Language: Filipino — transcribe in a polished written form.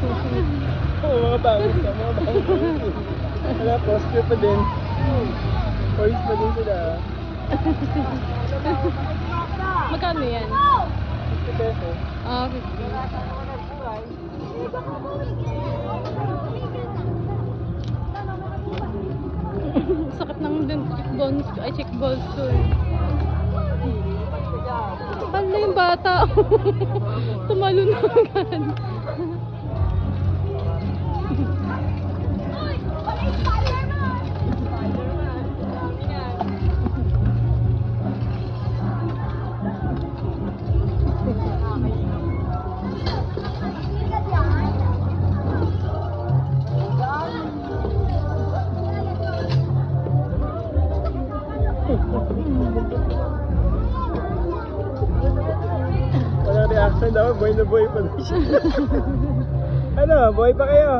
Mga bangis na, mga bangis. Wala, posture pa din. Poise pa din sila. Magkano yan? 50 pesos. Ah, 50. Sakit ng cheekbones, ay cheekbones ko eh. Paano na yung bata? Tumalo na agad. Walang reaction daw, boy na boy pa daw siya. Ano, boy pa kayo?